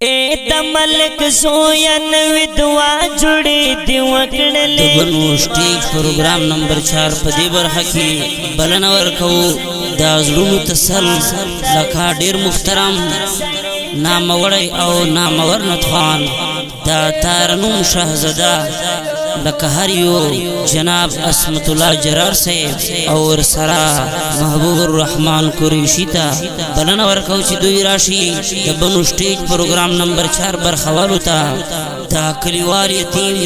ए द मलक सोयन विधवा जुड़े दिवकड़ले बनु स्टेज प्रोग्राम नंबर 4 पदे बरहकी बलनवर को दाजलुनु तसल लखा डेर मुहतरम नामवड़े और नामवर नथवान दा तारनुम शहज़दा लकहरियो जनाब असमतुल्लाह जरार से और सरा महबूबुर रहमान कुरैशीता बलनवर कौची दुई राशि दबनु स्टेज प्रोग्राम नंबर 4 बरखवालुता दा कलीवार यतीम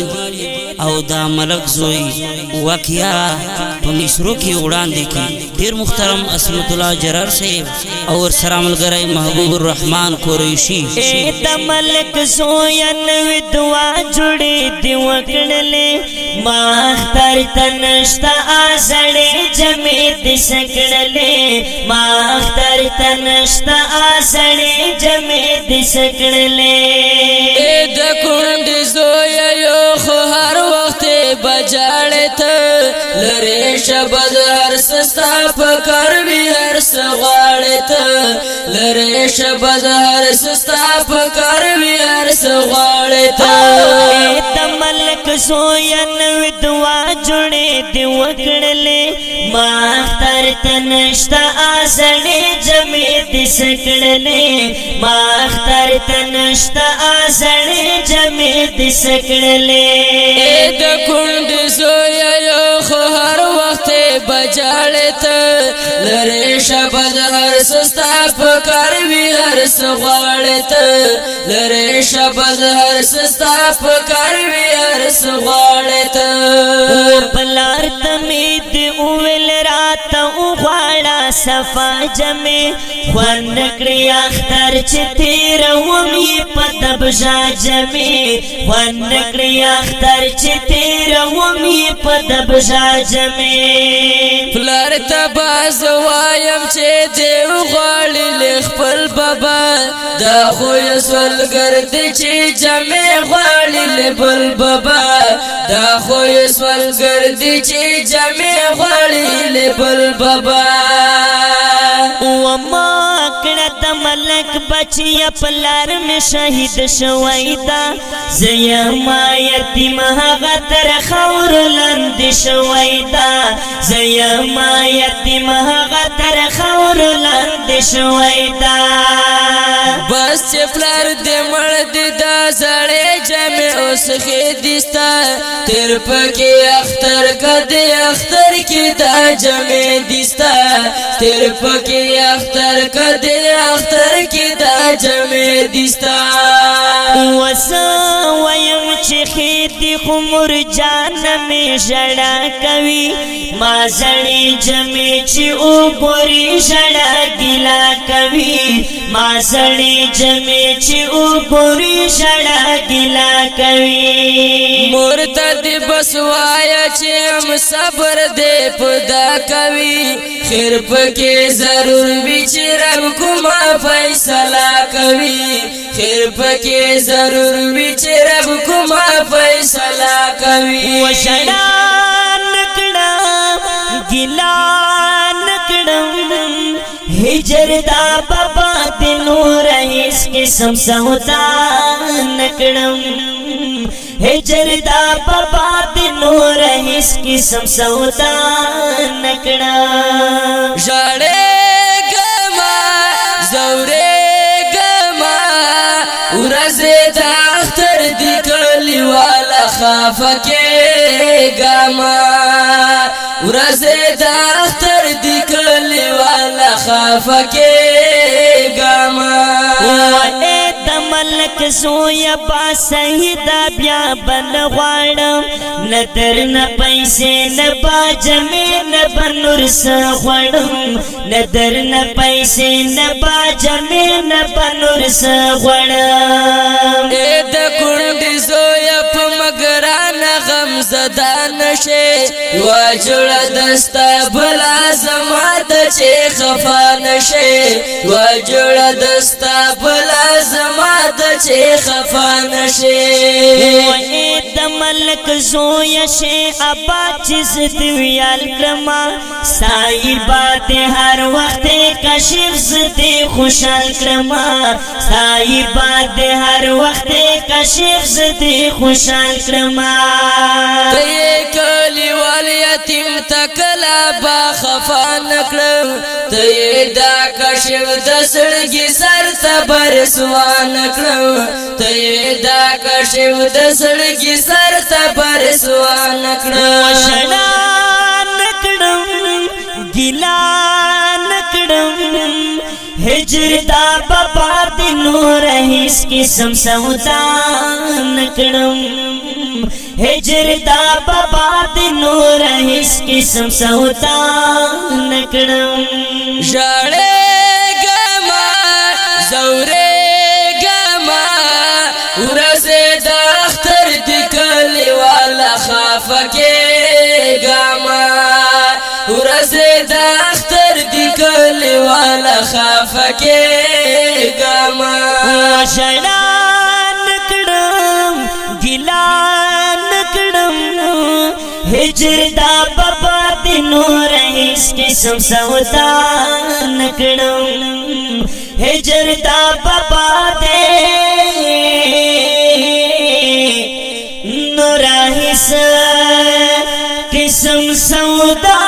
और दा मलक जोई वाकिया मिसरों की उड़ान देखी ढेर मुख्तरम असमतुल्लाह जरार से और सरामल गरे महबूबुर रहमान कुरैशी ए द मलक सोयन विधवा जुड़े दिवकड़ले माख्तर तनश्ता आसड़े जमे दिसकड़ले माख्तर तनश्ता आसड़े जमे दिसकड़ले ए द कुंड जोया यो हर वक्त बजाड़त लरे शबद हर सस्ताप कर भी हर सवाड़त लरे शबद हर सस्ताप कर भी हर सवाड़त मलक सोयन विधवा जुड़े दिवकड़ले माख्तर तनश्ता आसड़े जमे दिसकड़ले माख्तर तनश्ता आसड़े जमे दिसकड़ले ए द कुंड सोया यो हर वक्त बजाड़त लरे शबद हर सस्ताप कर भी हर सवाड़त लरे शबद हर सस्ताप कर भी हर सवाड़त पलार तमीद उवेल रात उखाड़ा सफा जमे वनकड़ी अख्तर चितिर वमी पदब जमे वनकड़ी अख्तर चितिर वमी पदब जमे फ्लर तबाज वायम चे देव गाली लिखपल बाबा दा खोय सोल गर्द चे जमे गाली लिबल बाबा दा खोय सोल गर्द चे जमे गाली लिबल बाबा वमाकड़ा द मलक बचिया पलार में शहीद शवैदा जयमा यतीम गतर खौर लंद शवैदा जयमा यतीम गतर खौर लंद शवैदा बस चपलार दे मर्द दा जड़े जमे उस दिस्ता तेर पके अख्तर कदे अख्तर की दा जमे दिस्ता तेर पके अख्तर कदे अख्तर की दा जमे दिस्ता वसा वयम खेती खुमर जान में जड़ा कवि माँ जड़ी जमे ची ऊपरी जड़ा गिला कवि माँ जड़ी जमे ची ऊपरी जड़ा गिला कवि मुर्तद बसवाया चे हम सबर दे पुदा कवि खिरप के जरूर बिच रब कुमा फैसला कवि खिरप के जरूर बिच रब कुमा फैसला कवि वशड़ा नकड़ा गिला नकड़म हिजरदा बाबा दिनों रहीस के समसौता नकड़म हिजरदा बाबा दिनों रहीस की समसौता नकड़ा जड़े गमा जौरे गमा उरज़े दाख्तर दिकली वाला खाफ के गमा उरज़े दाख्तर दिकली वाला खाफ के गमा मलक सोया बा सहीदा ब्या बन वाड़म न दर न पैसे न बाज में न बनुर सवड़म न दर न पैसे न बाज में न बनुर सवड़म ए द कुंड सोया मगरा न गम जदा नशे वाजुड़ा दस्ता भला जमात चे खफा नशे वाजुड़ा दस्ता भला जमात चे खफा नशे د ملک زویا شي ابا چیز دیویال کرما صاحبہ تے ہر وقت کشف زدی خوشحال کرما صاحبہ تے ہر وقت کشف زدی خوشحال کرما تے کلی وال یتیم تکلا با خفا نکړم ته دا کشف د سړګي سر تبر سوان کړم ته دا کشف د سړګي سر تبر سوان کړم وشنا نکړم ګلا نکړم هجر دا بابا د نور هیڅ قسم سودا نکړم هجر دا بابا د نور هیڅ قسم سودا نکړم ژړې ګما زورې ګما ورسې د اختر د کلی والا خافکه ګما ورسې د اختر د کلی والا خافکه ګما وشنا نکړم ګلا نکړم هجر دا بابا د نور هیڅ قسم سودا نکړم هجر دا بابا د نور هیڅ قسم سودا